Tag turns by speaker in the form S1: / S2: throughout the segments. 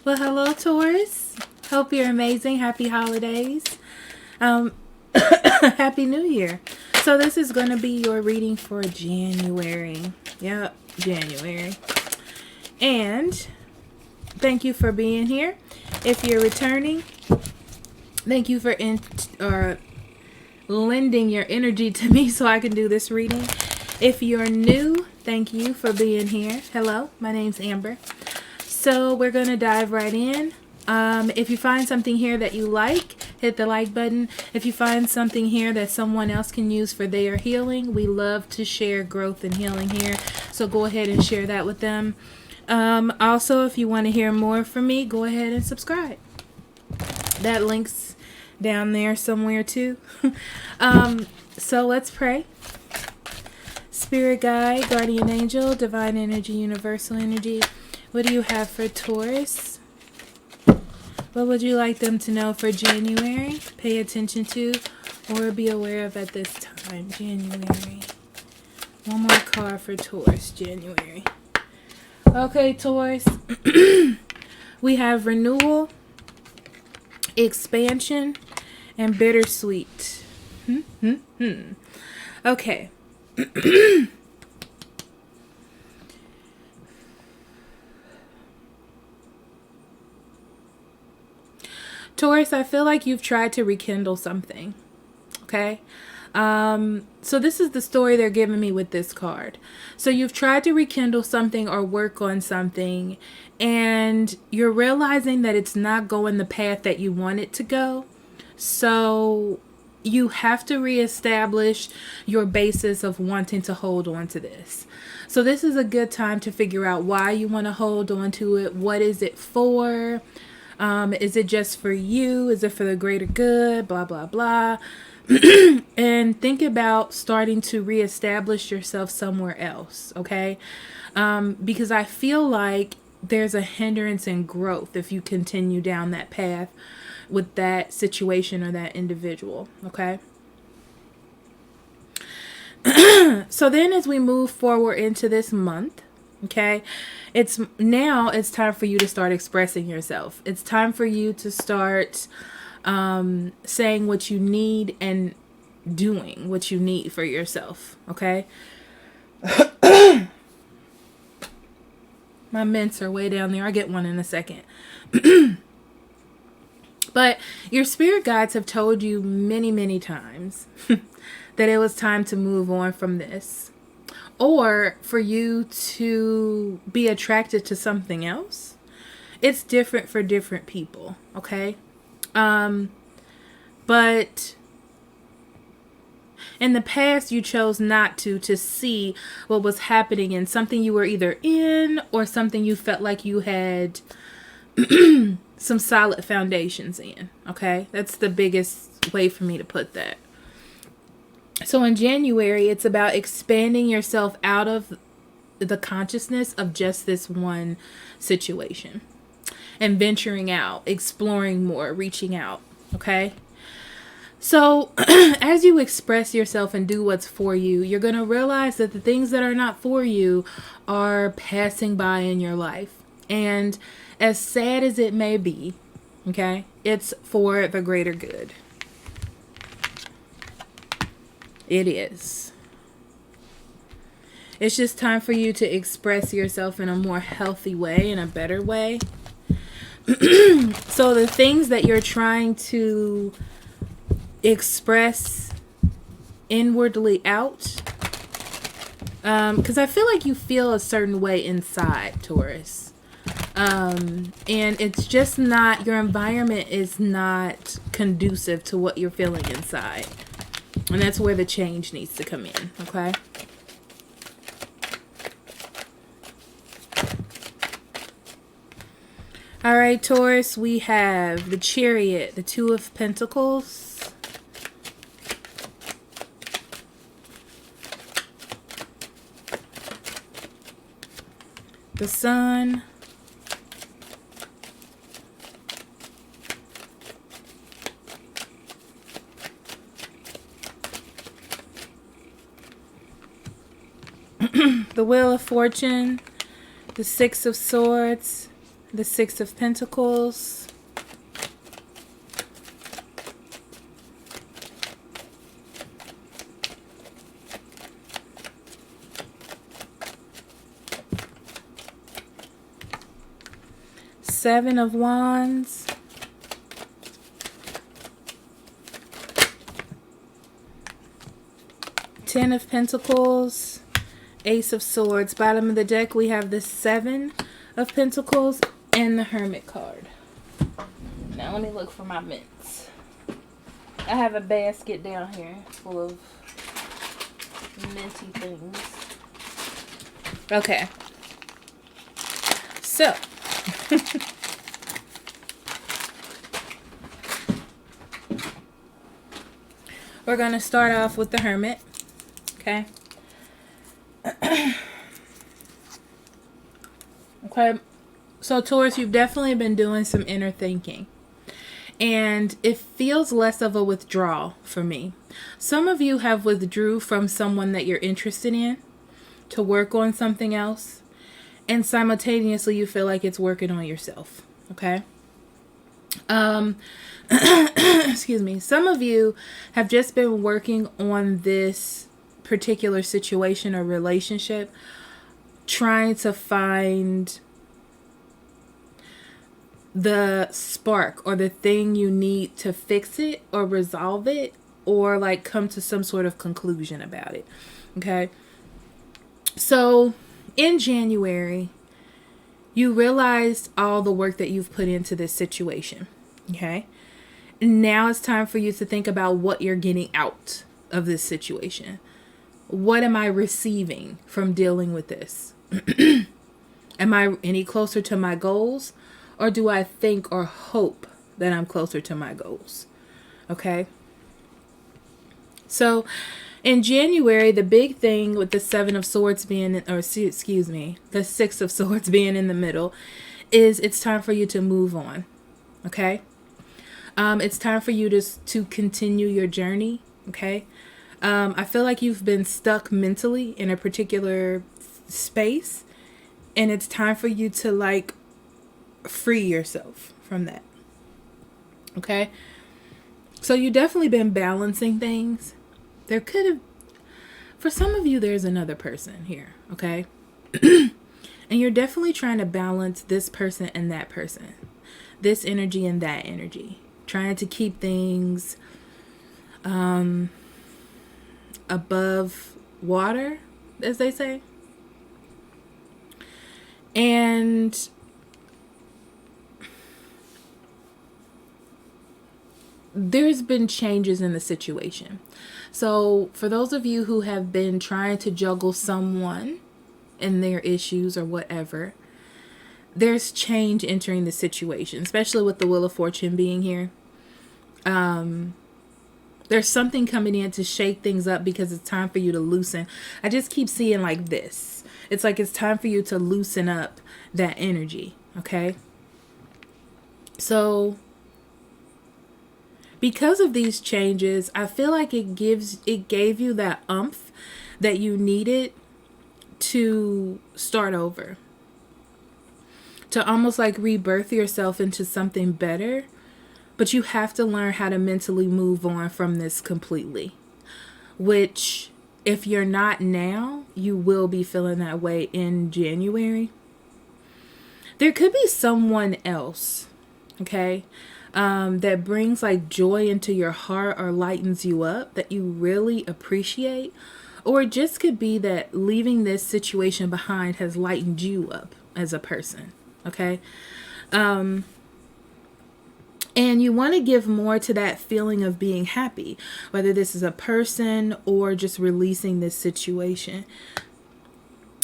S1: Well, hello, Taurus. Hope you're amazing. Happy holidays. Happy New Year. So this is going to be your reading for January. Yep, January. And thank you for being here. If you're returning, thank you for lending your energy to me so I can do this reading. If you're new, thank you for being here. Hello, my name's Amber. So we're going to dive right in. If you find something here that you like, hit the like button. If you find something here that someone else can use for their healing, we love to share growth and healing here. So go ahead and share that with them. Also, if you want to hear more from me, go ahead and subscribe. That link's down there somewhere too. So let's pray. Spirit guide, guardian angel, divine energy, universal energy. What do you have for Taurus? What would you like them to know for January? Pay attention to or be aware of at this time. January. One more card for Taurus, January. Okay, Taurus. We have renewal, expansion, and bittersweet. Okay. Taurus, I feel like you've tried to rekindle something. Okay. So this is the story they're giving me with this card. So you've tried to rekindle something or work on something, and you're realizing that it's not going the path that you want it to go. So you have to reestablish your basis of wanting to hold on to this. So this is a good time to figure out why you want to hold on to it. What is it for? Is it just for you? Is it for the greater good? Blah, blah, blah. And think about starting to reestablish yourself somewhere else, okay? Because I feel like there's a hindrance in growth if you continue down that path with that situation or that individual, okay? So then as we move forward into this month, okay, it's time for you to start expressing yourself. It's time for you to start saying what you need and doing what you need for yourself, okay? My mints are way down there. I'll get one in a second. But your spirit guides have told you many, many times that it was time to move on from this, or for you to be attracted to something else. It's different for different people, okay? But in the past, you chose not to see what was happening in something you were either in or something you felt like you had some solid foundations in, okay? That's the biggest way for me to put that. So in January, it's about expanding yourself out of the consciousness of just this one situation and venturing out, exploring more, reaching out, okay? So as you express yourself and do what's for you, you're going to realize that the things that are not for you are passing by in your life. And as sad as it may be, okay, it's for the greater good. It is. It's just time for you to express yourself in a more healthy way, in a better way. So the things that you're trying to express inwardly out, because I feel like you feel a certain way inside, Taurus. And it's just not, your environment is not conducive to what you're feeling inside. And that's where the change needs to come in, okay? All right, Taurus, we have the Chariot, the Two of Pentacles, the Sun, the Wheel of Fortune, the Six of Swords, the Six of Pentacles, Seven of Wands, Ten of Pentacles, Ace of Swords. Bottom of the deck, we have the Seven of Pentacles and the Hermit card. Now let me look for my mints. I have a basket down here full of minty things. Okay. So. We're going to start off with the Hermit. Okay. Okay. So Taurus, you've definitely been doing some inner thinking. And it feels less of a withdrawal for me. Some of you have withdrew from someone that you're interested in to work on something else. And simultaneously you feel like it's working on yourself. Okay. Excuse me. Some of you have just been working on this particular situation or relationship, trying to find the spark or the thing you need to fix it or resolve it or like come to some sort of conclusion about it. Okay. So in January, you realized all the work that you've put into this situation. Okay. Now it's time for you to think about what you're getting out of this situation. What am I receiving from dealing with this? Am I any closer to my goals? Or do I think or hope that I'm closer to my goals? Okay. So in January, the big thing with the Seven of Swords being, or excuse me, the Six of Swords being in the middle is it's time for you to move on. Okay. It's time for you to continue your journey. Okay. I feel like you've been stuck mentally in a particular space, and it's time for you to like free yourself from that. Okay. So you've definitely been balancing things. There could have, for some of you, there's another person here. Okay. And you're definitely trying to balance this person and that person, this energy and that energy, trying to keep things above water, as they say. And there's been changes in the situation. So for those of you who have been trying to juggle someone and their issues or whatever, there's change entering the situation, especially with the Wheel of Fortune being here. There's something coming in to shake things up because it's time for you to loosen. I just keep seeing like this. It's like it's time for you to loosen up that energy. Okay. So because of these changes, I feel like it gave you that oomph that you needed to start over, to almost like rebirth yourself into something better. But you have to learn how to mentally move on from this completely, which if you're not now, you will be feeling that way in January. There could be someone else, okay, that brings like joy into your heart or lightens you up that you really appreciate. Or it just could be that leaving this situation behind has lightened you up as a person, okay? And you want to give more to that feeling of being happy, whether this is a person or just releasing this situation.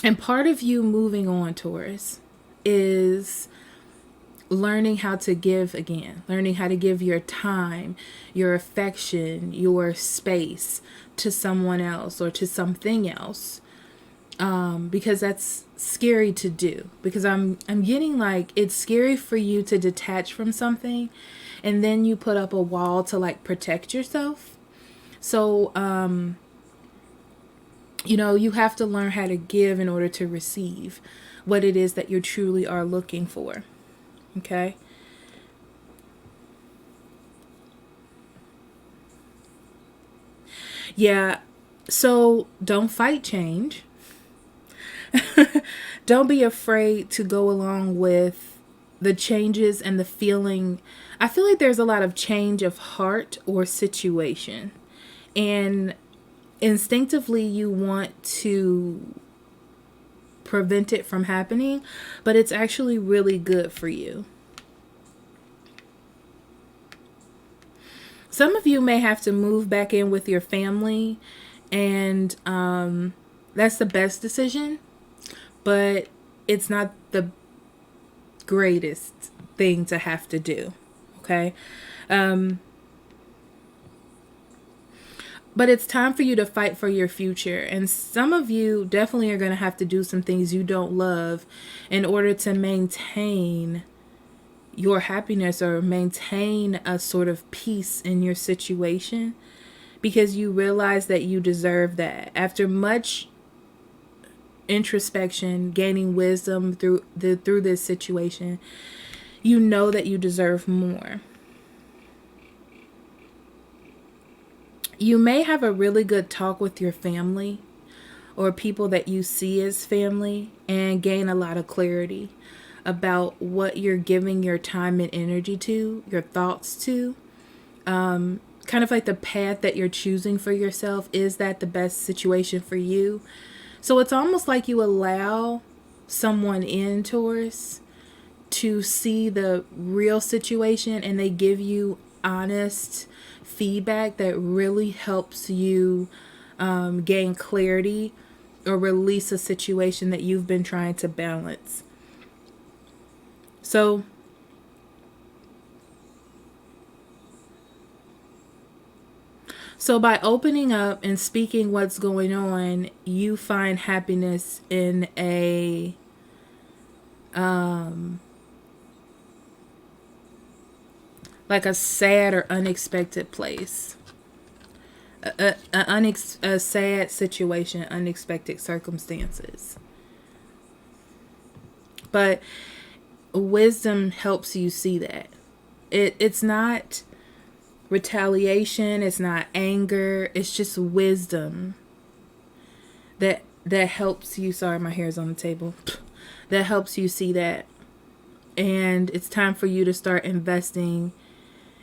S1: And part of you moving on, Taurus, is learning how to give again, learning how to give your time, your affection, your space to someone else or to something else. Because that's scary to do, because I'm getting like, it's scary for you to detach from something and then you put up a wall to like protect yourself. So, You know, you have to learn how to give in order to receive what it is that you truly are looking for. Okay? Yeah. So don't fight change. Don't be afraid to go along with the changes and the feeling. I feel like there's a lot of change of heart or situation. And instinctively, you want to prevent it from happening, but it's actually really good for you. Some of you may have to move back in with your family, and that's the best decision, but it's not the greatest thing to have to do. Okay? But it's time for you to fight for your future. And some of you definitely are going to have to do some things you don't love in order to maintain your happiness or maintain a sort of peace in your situation, because you realize that you deserve that. After much introspection, gaining wisdom through this situation, you know that you deserve more. You may have a really good talk with your family or people that you see as family and gain a lot of clarity about what you're giving your time and energy to, your thoughts to. Kind of like the path that you're choosing for yourself. Is that the best situation for you? So it's almost like you allow someone in, Taurus, to see the real situation, and they give you honest feedback that really helps you gain clarity or release a situation that you've been trying to balance. So by opening up and speaking what's going on, you find happiness in a like a sad or unexpected place. A sad situation, unexpected circumstances. But wisdom helps you see that. It's not retaliation, it's not anger, it's just wisdom that helps you. Sorry, my hair's on the table. That helps you see that. And it's time for you to start investing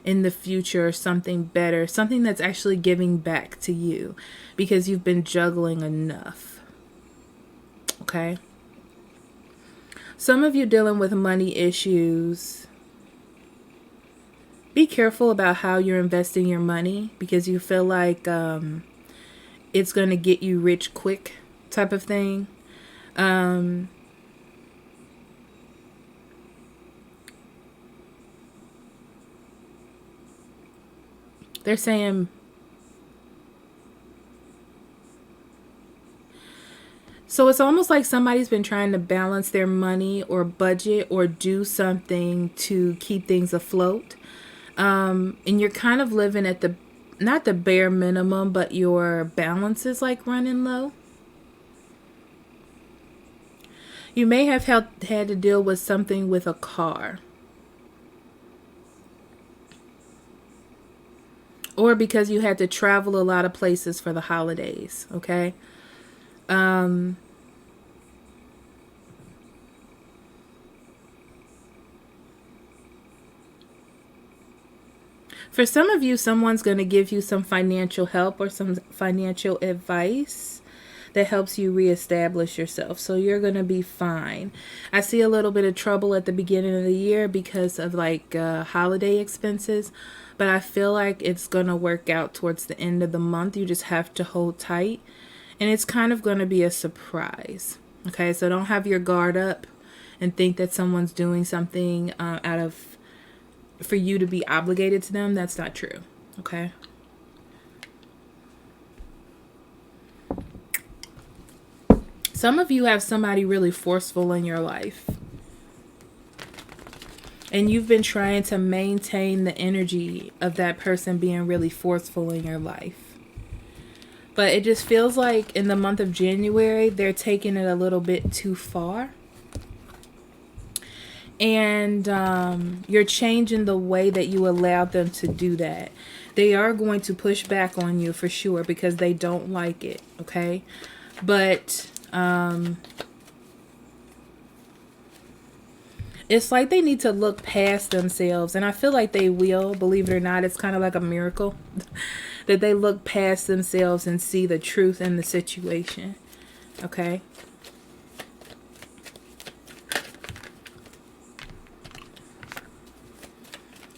S1: in the future, something better, something that's actually giving back to you, because you've been juggling enough. Okay? Some of you dealing with money issues. Be careful about how you're investing your money, because you feel like it's going to get you rich quick type of thing. They're saying, so it's almost like somebody's been trying to balance their money or budget or do something to keep things afloat. And you're kind of living at not the bare minimum, but your balance is like running low. You may have had to deal with something with a car. Or because you had to travel a lot of places for the holidays, okay? For some of you, someone's going to give you some financial help or some financial advice that helps you reestablish yourself. So you're going to be fine. I see a little bit of trouble at the beginning of the year because of like holiday expenses, but I feel like it's going to work out towards the end of the month. You just have to hold tight, and it's kind of going to be a surprise. Okay, so don't have your guard up and think that someone's doing something for you to be obligated to them. That's not true. Okay. Some of you have somebody really forceful in your life, and you've been trying to maintain the energy of that person being really forceful in your life. But it just feels like in the month of January, they're taking it a little bit too far. And you're changing the way that you allowed them to do that. They are going to push back on you for sure because they don't like it, okay? But it's like they need to look past themselves. And I feel like they will, believe it or not. It's kind of like a miracle that they look past themselves and see the truth in the situation, okay?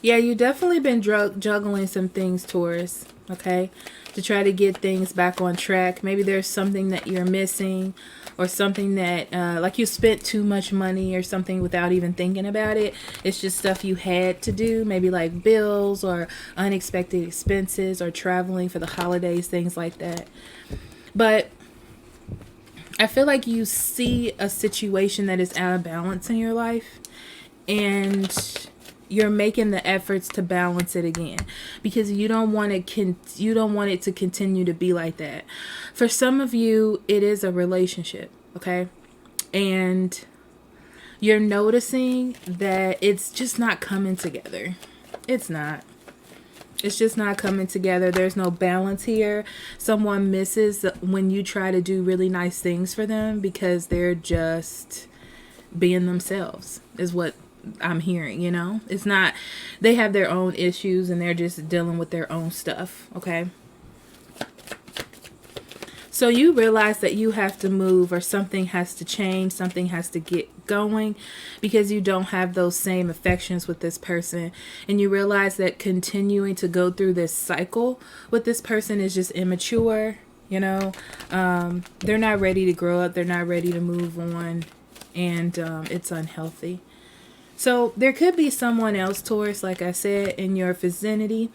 S1: Yeah, you definitely been juggling some things, Taurus, okay? To try to get things back on track. Maybe there's something that you're missing or something that, like you spent too much money or something without even thinking about it. It's just stuff you had to do, maybe like bills or unexpected expenses or traveling for the holidays, things like that. But I feel like you see a situation that is out of balance in your life and you're making the efforts to balance it again because you don't want it to continue to be like that. For some of you, it is a relationship, okay? And you're noticing that it's just not coming together. It's just not coming together. There's no balance here. Someone misses when you try to do really nice things for them because they're just being themselves, is what I'm hearing, you know? It's not, they have their own issues and they're just dealing with their own stuff, okay? So you realize that you have to move or something has to change, something has to get going because you don't have those same affections with this person. And you realize that continuing to go through this cycle with this person is just immature, you know? They're not ready to grow up. They're not ready to move on. And it's unhealthy. So there could be someone else, Taurus, like I said, in your vicinity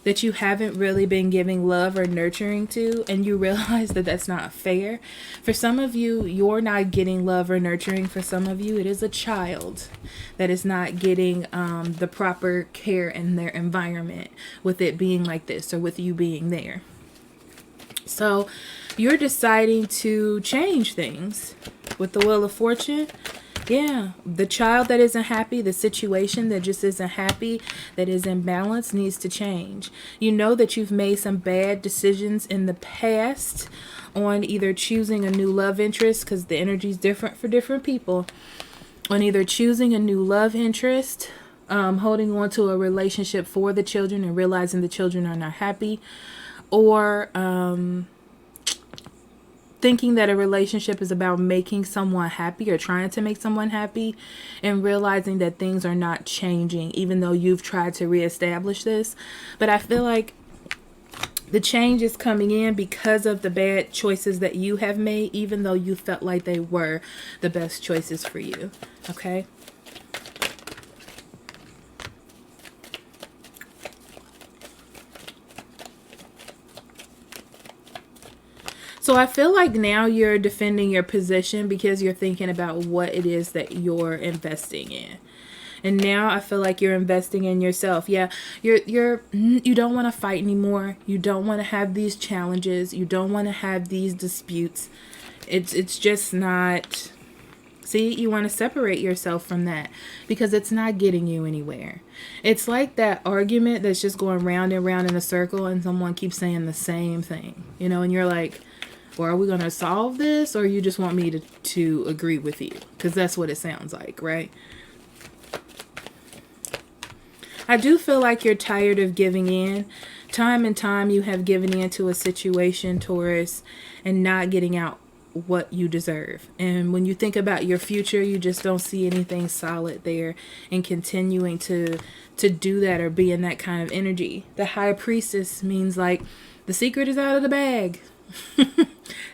S1: that you haven't really been giving love or nurturing to, and you realize that that's not fair. For some of you, you're not getting love or nurturing. For some of you, it is a child that is not getting the proper care in their environment with it being like this or with you being there. So you're deciding to change things with the Wheel of Fortune. Yeah, the child that isn't happy, the situation that just isn't happy, that is imbalanced, needs to change. You know that you've made some bad decisions in the past on either choosing a new love interest, because the energy is different for different people, on either choosing a new love interest, holding on to a relationship for the children and realizing the children are not happy, or thinking that a relationship is about making someone happy or trying to make someone happy and realizing that things are not changing even though you've tried to reestablish this. But I feel like the change is coming in because of the bad choices that you have made, even though you felt like they were the best choices for you. Okay? So I feel like now you're defending your position because you're thinking about what it is that you're investing in. And now I feel like you're investing in yourself. Yeah, you don't want to fight anymore. You don't want to have these challenges. You don't want to have these disputes. It's just not. See, you want to separate yourself from that because it's not getting you anywhere. It's like that argument that's just going round and round in a circle and someone keeps saying the same thing, you know, and you're like, well, are we going to solve this or you just want me to agree with you? Because that's what it sounds like, right? I do feel like you're tired of giving in. Time and time you have given in to a situation, Taurus, and not getting out what you deserve. And when you think about your future, you just don't see anything solid there and continuing to do that or be in that kind of energy. The High Priestess means like the secret is out of the bag.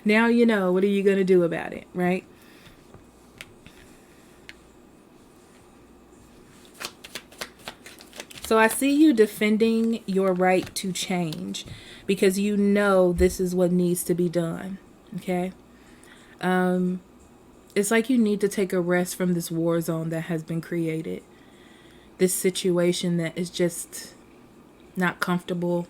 S1: Now you know, what are you going to do about it, right? So I see you defending your right to change because you know this is what needs to be done, okay? It's like you need to take a rest from this war zone that has been created. This situation that is just not comfortable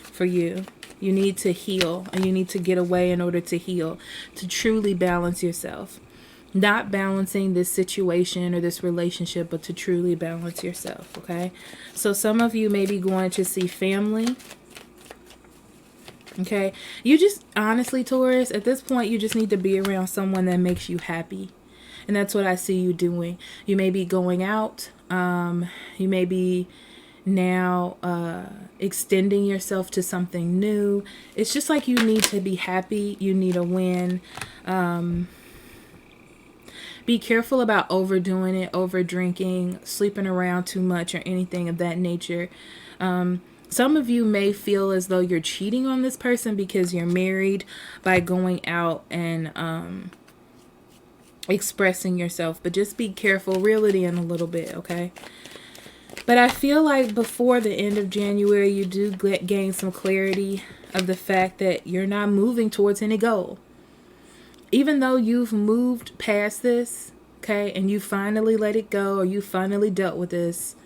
S1: for you. You need to heal, and you need to get away in order to heal, to truly balance yourself. Not balancing this situation or this relationship, but to truly balance yourself, okay? So some of you may be going to see family. Okay, you just honestly, Taurus, at this point, you just need to be around someone that makes you happy. And that's what I see you doing. You may be going out. You may be now extending yourself to something new. It's just like you need to be happy. You need a win. Be careful about overdoing it, over drinking, sleeping around too much, or anything of that nature. Some of you may feel as though you're cheating on this person because you're married by going out and expressing yourself. But just be careful. Reel it in a little bit, okay? But I feel like before the end of January, you do gain some clarity of the fact that you're not moving towards any goal. Even though you've moved past this, okay, and you finally let it go, or you finally dealt with this,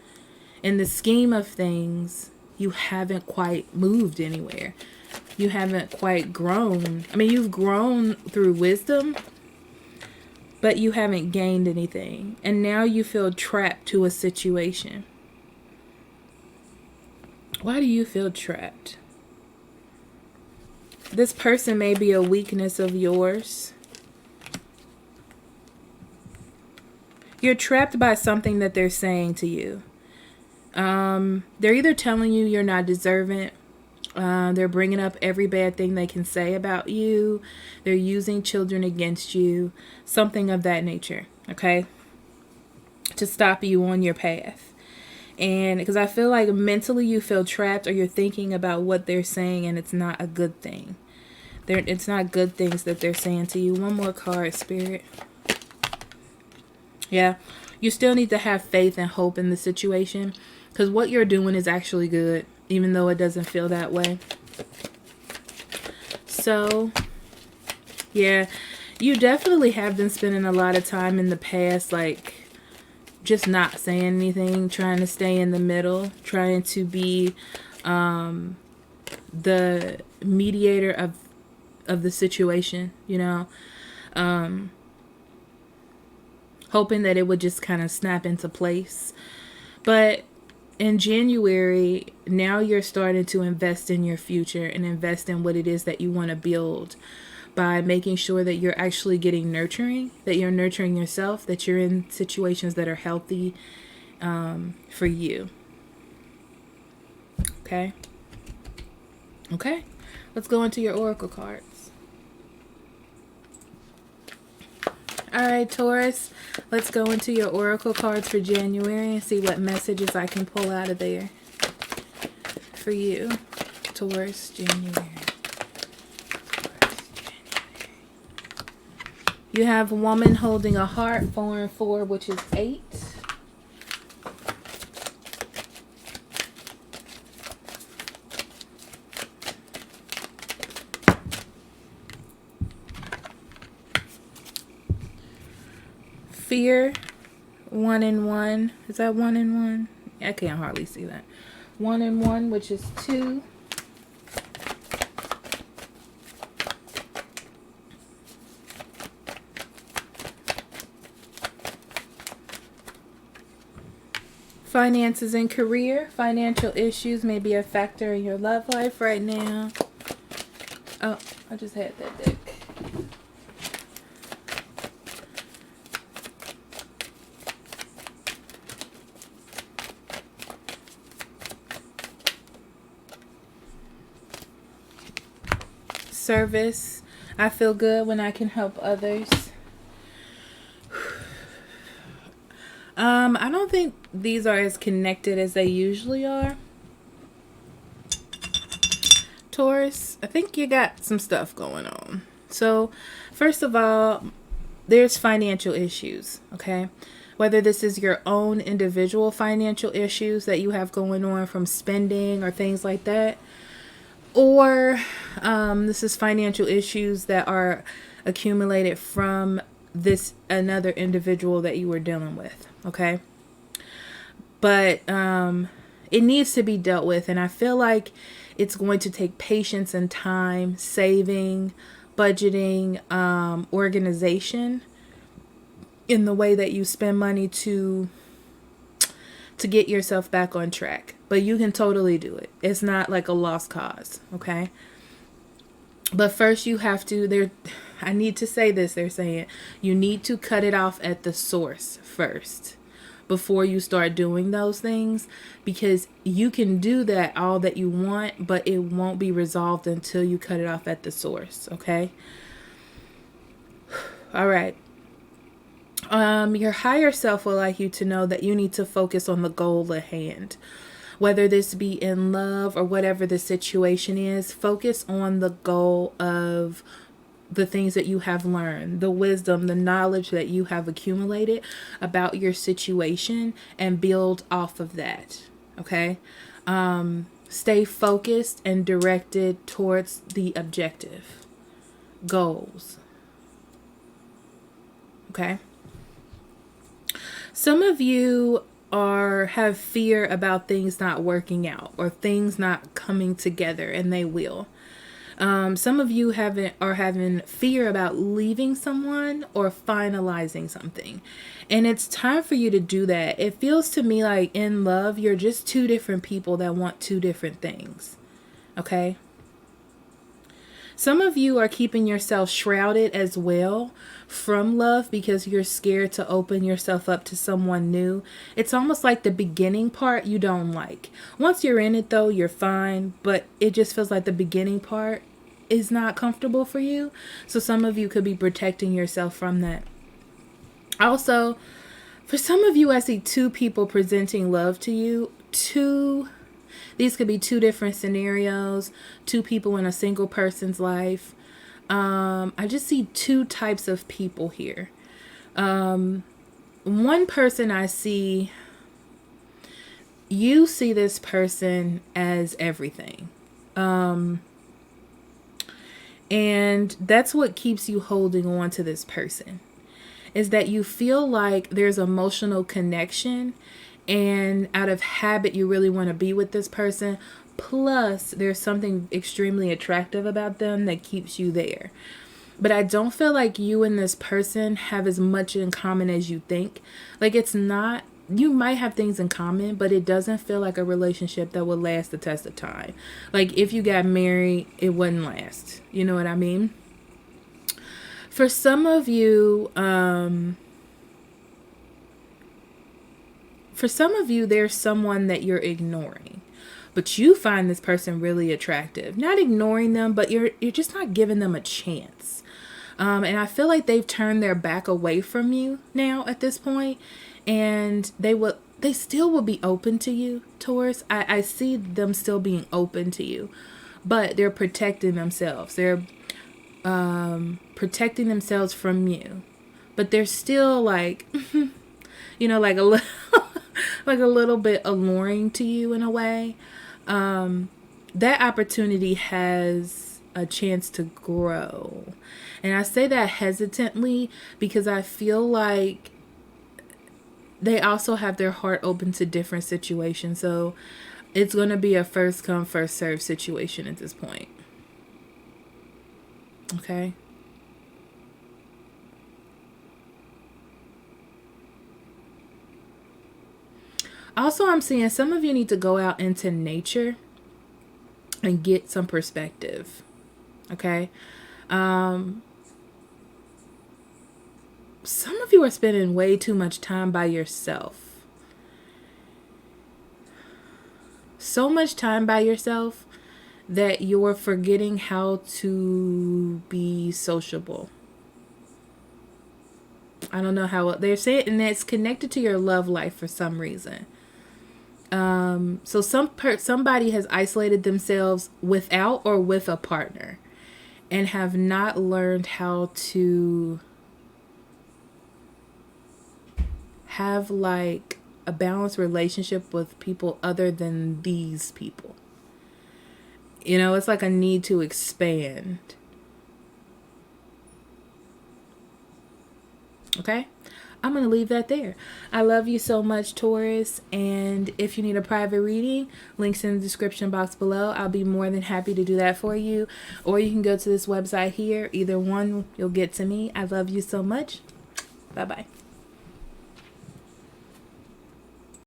S1: in the scheme of things, you haven't quite moved anywhere. You haven't quite grown. I mean, you've grown through wisdom, but you haven't gained anything. And now you feel trapped to a situation. Why do you feel trapped? This person may be a weakness of yours. You're trapped by something that they're saying to you. They're either telling you you're not deserving. They're bringing up every bad thing they can say about you. They're using children against you. Something of that nature, okay? To stop you on your path. And because I feel like mentally you feel trapped, or you're thinking about what they're saying, and it's not a good thing. It's not good things that they're saying to you. One more card, Spirit. Yeah. You still need to have faith and hope in the situation, because what you're doing is actually good, even though it doesn't feel that way. So, yeah, you definitely have been spending a lot of time in the past, like, just not saying anything, trying to stay in the middle, trying to be the mediator of the situation, you know, hoping that it would just kind of snap into place. But in January, now you're starting to invest in your future and invest in what it is that you want to build by making sure that you're actually getting nurturing, that you're nurturing yourself, that you're in situations that are healthy for you. Okay? Okay. Let's go into your oracle cards. All right, Taurus, let's go into your oracle cards for January and see what messages I can pull out of there for you. Taurus, January. You have a woman holding a heart, 4 and 4, which is 8. Fear, 1 and 1. Is that 1 and 1? I can't hardly see that. 1 and 1, which is 2. Finances and career. Financial issues may be a factor in your love life right now. Oh, I just had that deck. Service. I feel good when I can help others. I don't think these are as connected as they usually are. Taurus, I think you got some stuff going on. So, first of all, there's financial issues, okay? Whether this is your own individual financial issues that you have going on from spending or things like that, or this is financial issues that are accumulated from another individual that you were dealing with, okay? But it needs to be dealt with, and I feel like It's going to take patience and time, saving, budgeting, organization in the way that you spend money to get yourself back on track. But you can totally do it. It's not like a lost cause, okay? But first you have to, I need to say this, they're saying, you need to cut it off at the source first before you start doing those things, because you can do that all that you want, but it won't be resolved until you cut it off at the source, okay? All right. Your higher self will like you to know that you need to focus on the goal at hand. Whether this be in love or whatever the situation is, focus on the goal of the things that you have learned, the wisdom, the knowledge that you have accumulated about your situation, and build off of that. Okay? Stay focused and directed towards the objective goals. Okay? Some of you have fear about things not working out or things not coming together, and they will. Some of you are having fear about leaving someone or finalizing something, and it's time for you to do that. It feels to me like in love, you're just two different people that want two different things. Okay? Some of you are keeping yourself shrouded as well from love because you're scared to open yourself up to someone new. It's almost like the beginning part you don't like. Once you're in it though, you're fine, but it just feels like the beginning part is not comfortable for you. So some of you could be protecting yourself from that. Also, for some of you, I see two people presenting love to you. These could be two different scenarios, two people in a single person's life. I just see two types of people here. One person I see, you see this person as everything. And that's what keeps you holding on to this person, is that you feel like there's emotional connection, and out of habit you really want to be with this person, plus there's something extremely attractive about them that keeps you there. But I don't feel like you and this person have as much in common as you think. Like, it's not, you might have things in common, but it doesn't feel like a relationship that will last the test of time. Like, if you got married, it wouldn't last. You know what I mean? For some of you, there's someone that you're ignoring, but you find this person really attractive. Not ignoring them, but you're just not giving them a chance. And I feel like they've turned their back away from you now at this point, and they still will be open to you, Taurus. I see them still being open to you, but they're protecting themselves. They're protecting themselves from you, but they're still like, like a little, like a little bit alluring to you in a way. That opportunity has a chance to grow. And I say that hesitantly because I feel like they also have their heart open to different situations. So it's going to be a first come, first serve situation at this point. Okay. Also, I'm seeing some of you need to go out into nature and get some perspective. Okay. Some of you are spending way too much time by yourself. So much time by yourself that you're forgetting how to be sociable. I don't know how they're saying, and it's connected to your love life for some reason. So somebody has isolated themselves without or with a partner and have not learned how to have like a balanced relationship with people other than these people. It's like a need to expand. Okay. I'm going to leave that there. I love you so much, Taurus. And if you need a private reading, links in the description box below. I'll be more than happy to do that for you. Or you can go to this website here. Either one, you'll get to me. I love you so much. Bye-bye.